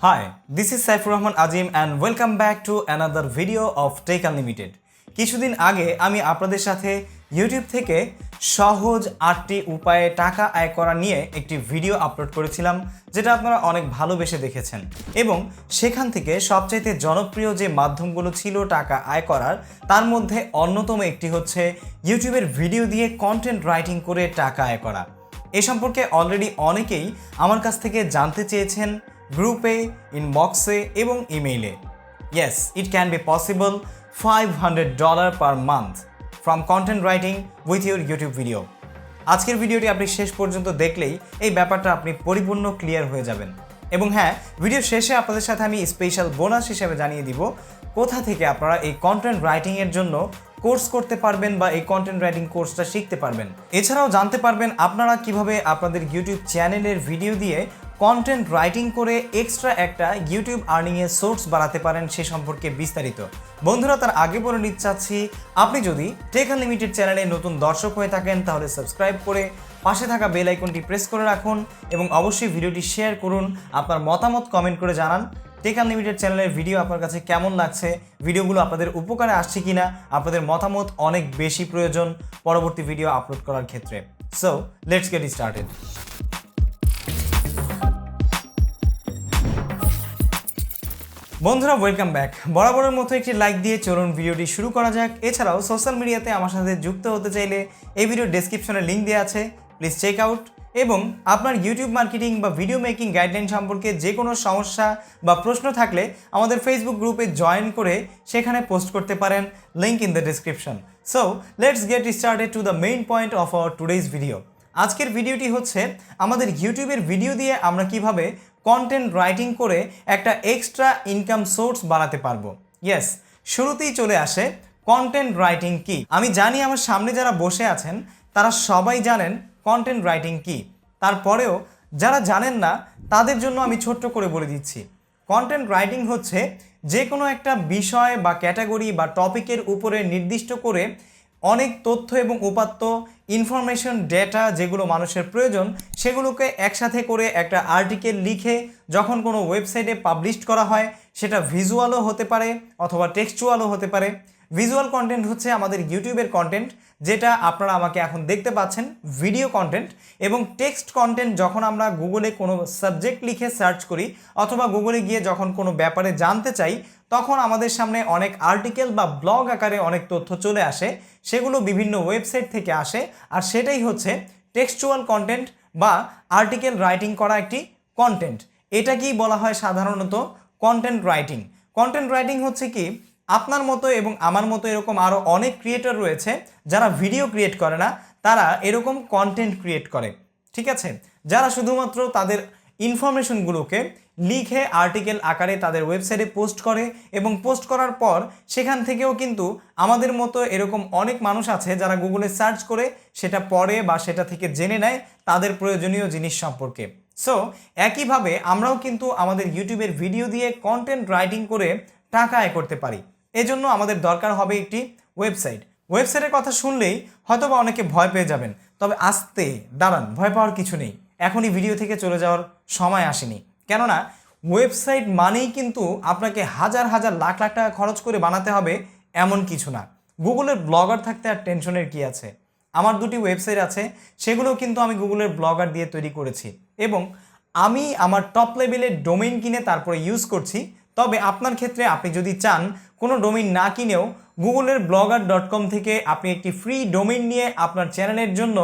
Hi, this is Saifur Rahman Azim and welcome back to another video of Tech Unlimited. কিছুদিন আগে আমি আপনাদের সাথে YouTube থেকে সহজ 8টি উপায়ে টাকা আয় করা নিয়ে একটি ভিডিও আপলোড করেছিলাম যেটা আপনারা অনেক ভালোবেসে দেখেছেন এবং সেখান থেকে সবচাইতে জনপ্রিয় যে মাধ্যমগুলো ছিল টাকা আয় করার তার মধ্যে অন্যতম একটি হচ্ছে ইউটিউবের ভিডিও দিয়ে কন্টেন্ট রাইটিং করে টাকা আয় করা। এ সম্পর্কে অলরেডি অনেকেই আমার কাছ থেকে জানতে চেয়েছেন গ্রুপে, ইনবক্সে এবং ইমেইলে। Yes, it can be possible $500 per month from content writing with your YouTube video. আজকের ভিডিওটি আপনি শেষ পর্যন্ত দেখলেই এই ব্যাপারটা আপনি পরিপূর্ণ ক্লিয়ার হয়ে যাবেন। এবং হ্যাঁ, ভিডিও শেষে আপনাদের সাথে আমি স্পেশাল বোনাস হিসেবে জানিয়ে দিব কোথা থেকে আপনারা এই কন্টেন্ট রাইটিংয়ের জন্য কোর্স করতে পারবেন বা এই কন্টেন্ট রাইটিং কোর্সটা শিখতে পারবেন। এছাড়াও জানতে পারবেন আপনারা কিভাবে আপনাদের ইউটিউব চ্যানেলের ভিডিও দিয়ে কন্টেন্ট রাইটিং করে এক্সট্রা একটা ইউটিউব আর্নিংয়ের সোর্স বাড়াতে পারেন সে সম্পর্কে বিস্তারিত। বন্ধুরা, তার আগে বলে নিতে চাচ্ছি, আপনি যদি টেক আনলিমিটেড চ্যানেলে নতুন দর্শক হয়ে থাকেন তাহলে সাবস্ক্রাইব করে পাশে থাকা বেল আইকনটি প্রেস করে রাখুন এবং অবশ্যই ভিডিওটি শেয়ার করুন। আপনার মতামত কমেন্ট করে জানান টেক আনলিমিটেড চ্যানেলের ভিডিও আপনার কাছে কেমন লাগছে, ভিডিওগুলো আপনাদের উপকারে আসছে কিনা। আপনাদের মতামত অনেক বেশি প্রয়োজন পরবর্তী ভিডিও আপলোড করার ক্ষেত্রে। So let's get started. বন্ধুরা, ওয়েলকাম ব্যাক। বরাবরের মতো একটি লাইক দিয়ে চলুন ভিডিওটি শুরু করা যাক। এছাড়াও সোশ্যাল মিডিয়াতে আমার সাথে যুক্ত হতে চাইলে এই ভিডিওর ডেসক্রিপশনে লিঙ্ক দেওয়া আছে, প্লিজ চেক আউট। এবং আপনার ইউটিউব মার্কেটিং বা ভিডিও মেকিং গাইডলাইন সম্পর্কে যে কোনো সমস্যা বা প্রশ্ন থাকলে আমাদের ফেসবুক গ্রুপে জয়েন করে সেখানে পোস্ট করতে পারেন, link in the description. So let's get started to the main point of our today's video. আজকের ভিডিওটি হচ্ছে আমাদের ইউটিউবের ভিডিও দিয়ে আমরা কিভাবে কন্টেন্ট রাইটিং করে একটা এক্সট্রা ইনকাম সোর্স বাড়াতে পারবো। ইয়েস, শুরুতেই চলে আসে কন্টেন্ট রাইটিং কি। আমি জানি আমার সামনে যারা বসে আছেন তারা সবাই জানেন কন্টেন্ট রাইটিং কি। তারপরেও যারা জানেন না তাদের জন্য আমি ছোট্ট করে বলে দিচ্ছি, কন্টেন্ট রাইটিং হচ্ছে যে কোনো একটা বিষয় বা ক্যাটাগরি বা টপিকের উপরে নির্দিষ্ট করে অনেক তথ্য এবং উপাত্ত, ইনফরমেশন, ডেটা যেগুলো মানুষের প্রয়োজন সেগুলোকে একসাথে করে একটা আর্টিকেল লিখে যখন কোনো ওয়েবসাইটে পাবলিশ করা হয়, সেটা ভিজুয়ালও হতে পারে অথবা টেক্সচুয়ালও হতে পারে। ভিজুয়াল কন্টেন্ট হচ্ছে আমাদের ইউটিউবের কন্টেন্ট, যেটা আপনারা আমাকে এখন দেখতে পাচ্ছেন, ভিডিও কন্টেন্ট। এবং টেক্সট কন্টেন্ট যখন আমরা গুগলে কোনো সাবজেক্ট লিখে সার্চ করি অথবা গুগলে গিয়ে যখন কোনো ব্যাপারে জানতে চাই তখন আমাদের সামনে অনেক আর্টিকেল বা ব্লগ আকারে অনেক তথ্য চলে আসে, সেগুলো বিভিন্ন ওয়েবসাইট থেকে আসে, আর সেটাই হচ্ছে টেক্সচুয়াল কন্টেন্ট বা আর্টিকেল রাইটিং করা একটি কন্টেন্ট। এটাকেই বলা হয় সাধারণত কন্টেন্ট রাইটিং। কন্টেন্ট রাইটিং হচ্ছে কি, আপনার মতো এবং আমার মতো এরকম আরও অনেক ক্রিয়েটর রয়েছে যারা ভিডিও ক্রিয়েট করে না, তারা এরকম কন্টেন্ট ক্রিয়েট করে, ঠিক আছে, যারা শুধুমাত্র তাদের ইনফরমেশনগুলোকে লিখে আর্টিকেল আকারে তাদের ওয়েবসাইটে পোস্ট করে এবং পোস্ট করার পর সেখান থেকেও কিন্তু আমাদের মতো এরকম অনেক মানুষ আছে যারা গুগলে সার্চ করে সেটা পড়ে বা সেটা থেকে জেনে নেয় তাদের প্রয়োজনীয় জিনিস সম্পর্কে। সো একইভাবে আমরাও কিন্তু আমাদের ইউটিউবের ভিডিও দিয়ে কন্টেন্ট রাইটিং করে টাকা আয় করতে পারি। এজন্য আমাদের দরকার হবে একটি ওয়েবসাইট। ওয়েবসাইটের কথা শুনলেই হয়তো বা অনেকে ভয় পেয়ে যাবেন, তবে আস্তে দাঁড়ান, ভয় পাওয়ার কিছু নেই। এখনই ভিডিও থেকে চলে যাওয়ার সময় আসেনি, কেননা ওয়েবসাইট মানেই কিন্তু আপনাকে হাজার হাজার লাখ লাখ টাকা খরচ করে বানাতে হবে এমন কিছু না। গুগলের ব্লগার থাকতে আর টেনশনের কি আছে। আমার দুটি ওয়েবসাইট আছে, সেগুলো কিন্তু আমি গুগলের ব্লগার দিয়ে তৈরি করেছি এবং আমি আমার টপ লেভেলের ডোমেইন কিনে তারপরে ইউজ করছি। তবে আপনার ক্ষেত্রে আপনি যদি চান কোনো ডোমেইন না কিনেও গুগলের blogger.com থেকে আপনি একটি ফ্রি ডোমেইন নিয়ে আপনার চ্যানেলের জন্য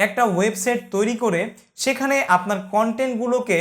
একটা ওয়েবসাইট তৈরি করে সেখানে আপনার কন্টেন্টগুলোকে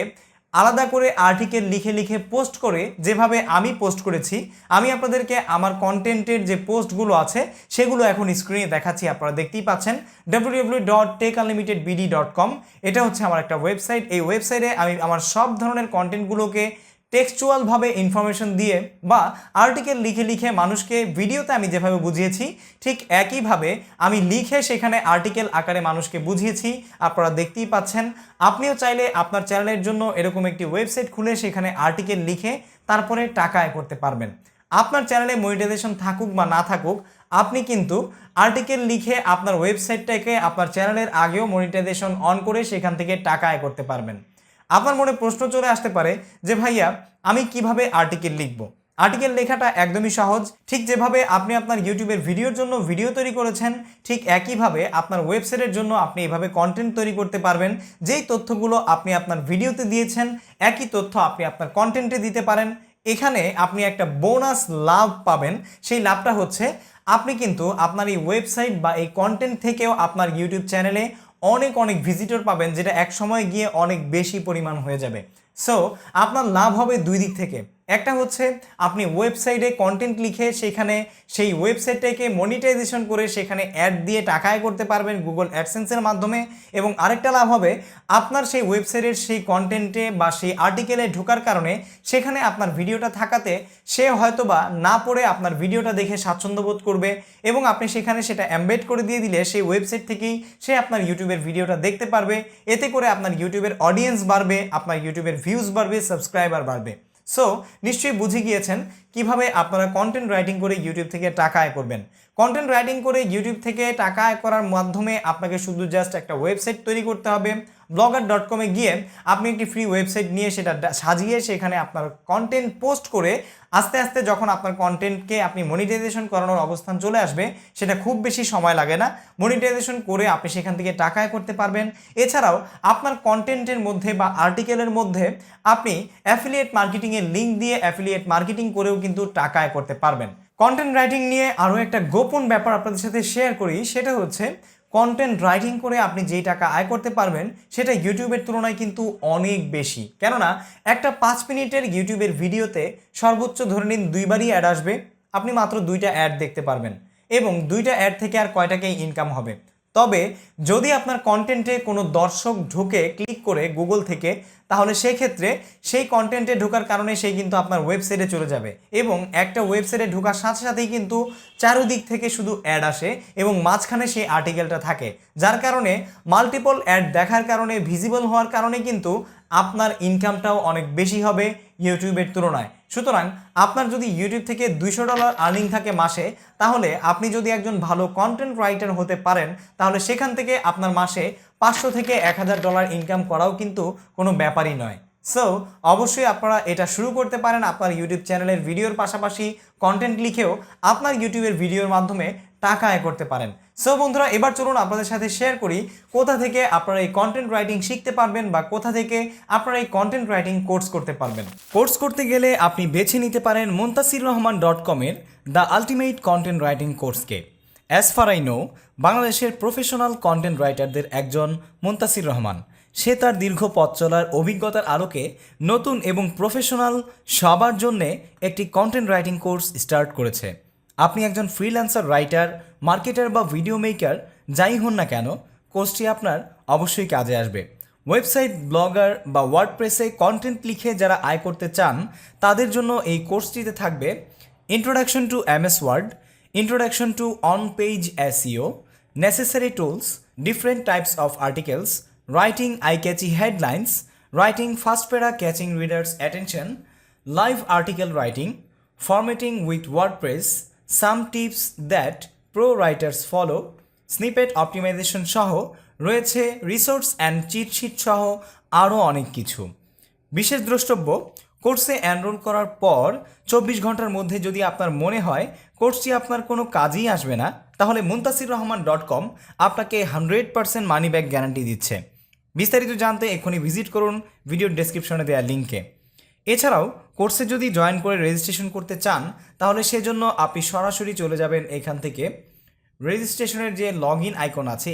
আলাদা করে আর্টিকেল লিখে লিখে পোস্ট করে, যেভাবে আমি পোস্ট করেছি, আমি আপনাদেরকে আমার কন্টেন্টের যে পোস্টগুলো আছে সেগুলো এখন স্ক্রিনে দেখাচ্ছি, আপনারা দেখতেই পাচ্ছেন। www.techunlimitedbd.com এটা হচ্ছে আমার একটা ওয়েবসাইট। এই ওয়েবসাইটে আমি আমার সব ধরনের কন্টেন্টগুলোকে টেক্সচুয়ালভাবে ইনফরমেশন দিয়ে বা আর্টিকেল লিখে লিখে মানুষকে ভিডিওতে আমি যেভাবে বুঝিয়েছি ঠিক একইভাবে আমি লিখে সেখানে আর্টিকেল আকারে মানুষকে বুঝিয়েছি, আপনারা দেখতেই পাচ্ছেন। আপনিও চাইলে আপনার চ্যানেলের জন্য এরকম একটি ওয়েবসাইট খুলে সেখানে আর্টিকেল লিখে তারপরে টাকা আয় করতে পারবেন। আপনার চ্যানেলে মনিটাইজেশন থাকুক বা না থাকুক, আপনি কিন্তু আর্টিকেল লিখে আপনার ওয়েবসাইটটাকে আপনার চ্যানেলের আগেও মনিটাইজেশন অন করে সেখান থেকে টাকা আয় করতে পারবেন। আপনার মনে প্রশ্ন চলে আসতে পারে যে ভাইয়া আমি কিভাবে আর্টিকেল লিখব। আর্টিকেল লেখাটা একদমই সহজ। ঠিক যেভাবে আপনি আপনার ইউটিউবের ভিডিওর জন্য ভিডিও তৈরি করেছেন, ঠিক একইভাবে আপনার ওয়েবসাইটের জন্য আপনি এভাবে কন্টেন্ট তৈরি করতে পারবেন। যেই তথ্যগুলো আপনি আপনার ভিডিওতে দিয়েছেন একই তথ্য আপনি আপনার কন্টেন্টে দিতে পারেন। এখানে আপনি একটা বোনাস লাভ পাবেন। সেই লাভটা হচ্ছে আপনি কিন্তু আপনার এই ওয়েবসাইট বা এই কন্টেন্ট থেকেও আপনার ইউটিউব চ্যানেলে অনেক অনেক ভিজিটর পাবেন, যেটা এক সময় গিয়ে অনেক বেশি পরিমাণ হয়ে যাবে। সো আপনার লাভ হবে দুই দিক থেকে। একটা হচ্ছে আপনি ওয়েবসাইটে কন্টেন্ট লিখে সেখানে সেই ওয়েবসাইটটাকে মনিটাইজেশন করে সেখানে অ্যাড দিয়ে টাকা আয় করতে পারবেন গুগল অ্যাডসেন্সের মাধ্যমে। এবং আরেকটা লাভ হবে আপনার সেই ওয়েবসাইটের সেই কন্টেন্টে বা সেই আর্টিকেলে ঢোকার কারণে সেখানে আপনার ভিডিওটা থাকাতে সে হয়তোবা না পড়ে আপনার ভিডিওটা দেখে স্বাচ্ছন্দ্য বোধ করবে এবং আপনি সেখানে সেটা এমবেড করে দিয়ে দিলে সেই ওয়েবসাইট থেকেই সে আপনার ইউটিউবের ভিডিওটা দেখতে পারবে। এতে করে আপনার ইউটিউবের অডিয়েন্স বাড়বে, আপনার ইউটিউবের ভিউজ বাড়বে, সাবস্ক্রাইবার বাড়বে। সো নিশ্চয়ই বুঝে গিয়েছেন কিভাবে আপনারা কন্টেন্ট রাইটিং করে ইউটিউব থেকে টাকা আয় করবেন। কন্টেন্ট রাইটিং করে ইউটিউব থেকে টাকা আয় করার মাধ্যমে আপনাকে শুধু জাস্ট একটা ওয়েবসাইট তৈরি করতে হবে। blogger.com গিয়ে আপনি একটি ফ্রি ওয়েবসাইট নিয়ে সেটা সাজিয়ে সেখানে আপনার কন্টেন্ট পোস্ট করে আস্তে আস্তে যখন আপনার কন্টেন্টকে আপনি মনিটাইজেশন করানোর অবস্থান চলে আসবে, সেটা খুব বেশি সময় লাগে না, মনিটাইজেশন করে আপনি সেখান থেকে টাকা আয় করতে পারবেন। এছাড়াও আপনার কন্টেন্টের মধ্যে বা আর্টিকেলের মধ্যে আপনি অ্যাফিলিয়েট মার্কেটিংয়ের লিঙ্ক দিয়ে অ্যাফিলিয়েট মার্কেটিং করেও কিন্তু টাকা আয় করতে পারবেন। কন্টেন্ট রাইটিং নিয়ে আরও একটা গোপন ব্যাপার আপনাদের সাথে শেয়ার করি, সেটা হচ্ছে কন্টেন্ট রাইটিং করে আপনি যেই টাকা আয় করতে পারবেন সেটা ইউটিউবের তুলনায় কিন্তু অনেক বেশি। কেননা একটা 5 মিনিটের ইউটিউবের ভিডিওতে সর্বোচ্চ ধরে নিন 2বারই অ্যাড আসবে, আপনি মাত্র 2টা অ্যাড দেখতে পারবেন এবং 2টা অ্যাড থেকে আর কয়টাকেই ইনকাম হবে। তবে যদি আপনার কন্টেন্টে কোনো দর্শক ঢুকে ক্লিক করে গুগল থেকে, তাহলে সেক্ষেত্রে সেই কন্টেন্টে ঢোকার কারণে সেই কিন্তু আপনার ওয়েবসাইটে চলে যাবে এবং একটা ওয়েবসাইটে ঢোকার সাথে সাথেই কিন্তু চারদিক থেকে শুধু অ্যাড আসে এবং মাঝখানে সেই আর্টিকেলটা থাকে, যার কারণে মাল্টিপল অ্যাড দেখার কারণে ভিজিবল হওয়ার কারণে কিন্তু আপনার ইনকামটাও অনেক বেশি হবে ইউটিউবের তুলনায়। সুতরাং আপনার যদি ইউটিউব থেকে $200 আর্নিং থাকে মাসে, তাহলে আপনি যদি একজন ভালো কন্টেন্ট রাইটার হতে পারেন তাহলে সেখান থেকে আপনার মাসে $500 থেকে $1000 ইনকাম করাও কিন্তু কোনো ব্যাপারই নয়। সো অবশ্যই আপনারা এটা শুরু করতে পারেন আপনার ইউটিউব চ্যানেলের ভিডিওর পাশাপাশি কন্টেন্ট লিখেও আপনার ইউটিউবের ভিডিওর মাধ্যমে টাকা আয় করতে পারেন। সো বন্ধুরা, এবার চলুন আপনাদের সাথে শেয়ার করি কোথা থেকে আপনারা এই কন্টেন্ট রাইটিং শিখতে পারবেন বা কোথা থেকে আপনারা এই কন্টেন্ট রাইটিং কোর্স করতে পারবেন। কোর্স করতে গেলে আপনি বেছে নিতে পারেন muntasirrahman.com এর দ্য আলটিমেট কন্টেন্ট রাইটিং কোর্সকে। অ্যাজ ফার আই নো, বাংলাদেশের প্রফেশনাল কন্টেন্ট রাইটারদের একজন মুনতাসির রহমান। সে তার দীর্ঘ পথ চলার অভিজ্ঞতার আলোকে নতুন এবং প্রফেশনাল সবার জন্যে একটি কন্টেন্ট রাইটিং কোর্স স্টার্ট করেছে। আপনি একজন ফ্রিল্যান্সার রাইটার, মার্কেটার বা ভিডিও মেকার যাই হন না কেন, কোর্সটি আপনার অবশ্যই কাজে আসবে। ওয়েবসাইট, ব্লগার বা ওয়ার্ডপ্রেসে কন্টেন্ট লিখে যারা আয় করতে চান তাদের জন্য এই কোর্সটিতে থাকবে introduction to MS word, introduction to on page SEO, necessary tools, different types of articles, writing eye-catchy headlines, writing fast para catching readers' attention, live article writing, formatting with WordPress, some tips that pro writers follow, snippet optimization সহ রয়েছে resource and cheat sheet সহ আরও অনেক কিছু। বিশেষ দ্রষ্টব্য, কোর্সে enrol করার পর 24 ঘন্টার মধ্যে যদি আপনার মনে হয় কোর্সটি আপনার কোনো কাজেই আসবে না, তাহলে muntasirrahman.com আপনাকে 100% মানি ব্যাক গ্যারান্টি দিচ্ছে। বিস্তারিত জানতে এখনই ভিজিট করুন ভিডিওর ডেসক্রিপশনে দেওয়া লিঙ্কে। এছাড়াও কোর্সে যদি জয়েন করে রেজিস্ট্রেশন করতে চান তাহলে সেজন্য আপনি সরাসরি চলে যাবেন এখান থেকে রেজিস্ট্রেশনের যে লগ ইন আইকন আছে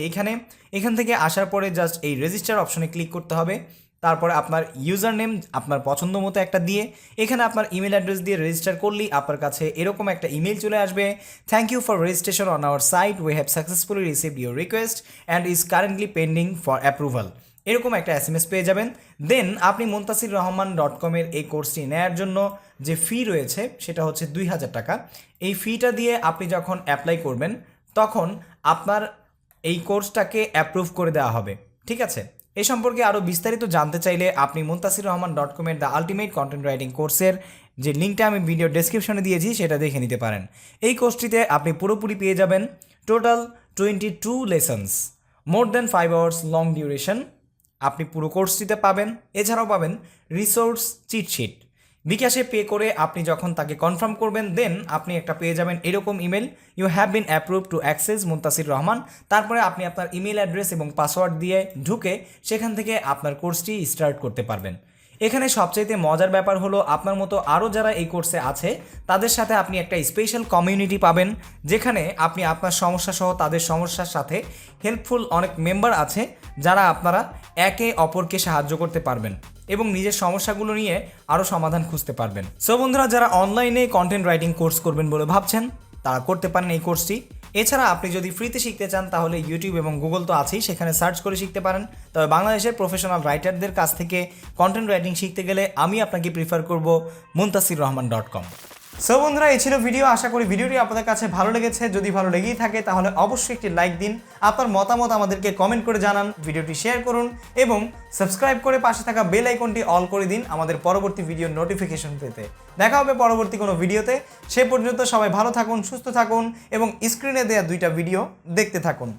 এখান থেকে আসার পরে জাস্ট এই রেজিস্টার অপশনে ক্লিক করতে হবে। তারপরে আপনার ইউজার নেম আপনার পছন্দ মতো একটা দিয়ে এখানে আপনার ইমেল অ্যাড্রেস দিয়ে রেজিস্টার করলেই আপনার কাছে এরকম একটা ইমেল চলে আসবে। Thank you for registration on our site, we have successfully received your request and is currently pending for approval, এরকম একটা SMS পেয়ে যাবেন। দেন আপনি muntasirrahman.com এর এই কোর্সটি নেওয়ার জন্য যে ফি রয়েছে সেটা হচ্ছে 2000 টাকা। এই ফিটা দিয়ে আপনি যখন অ্যাপ্লাই করবেন তখন আপনার এই কোর্সটাকে অ্যাপ্রুভ করে দেওয়া হবে, ঠিক আছে? এই সম্পর্কে আরও বিস্তারিত জানতে চাইলে আপনি muntasirrahman.com এর দ্য আলটিমেট কন্টেন্ট রাইটিং কোর্সের যে লিঙ্কটা আমি ভিডিও ডেসক্রিপশনে দিয়েছি সেটা দেখে নিতে পারেন। এই কোর্সটিতে আপনি পুরোপুরি পেয়ে যাবেন total 22 lessons, more than 5 hours long duration, আপনি পুরো কোর্সটিতে পাবেন। এছাড়াও পাবেন রিসোর্স চিটশিট। বিকাশে পে করে আপনি যখন তাকে কনফার্ম করবেন দেন আপনি একটা পেয়ে যাবেন এরকম email, you have been approve to access Muntasir Rahman. তারপরে আপনি আপনার ইমেল অ্যাড্রেস এবং পাসওয়ার্ড দিয়ে ঢুকে সেখান থেকে আপনার কোর্সটি স্টার্ট করতে পারবেন। এখানে সবচাইতে মজার ব্যাপার হলো আপনার মতো আরও যারা এই কোর্সে আছে তাদের সাথে আপনি একটা স্পেশাল কমিউনিটি পাবেন, যেখানে আপনি আপনার সমস্যা সহ তাদের সমস্যার সাথে হেল্পফুল অনেক মেম্বার আছে যারা আপনারা একে অপরকে সাহায্য করতে পারবেন এবং নিজের সমস্যাগুলো নিয়ে আরও সমাধান খুঁজতে পারবেন। সো বন্ধুরা, যারা অনলাইনে কন্টেন্ট রাইটিং কোর্স করবেন বলে ভাবছেন তারা করতে পারেন এই কোর্সটি। এছাড়া আপনি যদি ফ্রিতে শিখতে চান তাহলে ইউটিউব এবং গুগল তো আছেই, সেখানে সার্চ করে শিখতে পারেন। তবে বাংলাদেশের প্রফেশনাল রাইটারদের কাছ থেকে কন্টেন্ট রাইটিং শিখতে গেলে আমি আপনাকে প্রিফার করব muntasirrahman.com। সো বন্ধুরা, এই ছিল ভিডিও। আশা করি ভিডিওটি আপনাদের কাছে ভালো লেগেছে। যদি ভালো লেগেই থাকে তাহলে অবশ্যই একটি লাইক দিন, আপনার মতামত আমাদেরকে কমেন্ট করে জানান, ভিডিওটি শেয়ার করুন এবং সাবস্ক্রাইব করে পাশে থাকা বেল আইকনটি অল করে দিন আমাদের পরবর্তী ভিডিওর নোটিফিকেশন পেতে। দেখা হবে পরবর্তী কোনো ভিডিওতে। সে পর্যন্ত সবাই ভালো থাকুন, সুস্থ থাকুন এবং স্ক্রিনে দেওয়া 2টা ভিডিও দেখতে থাকুন।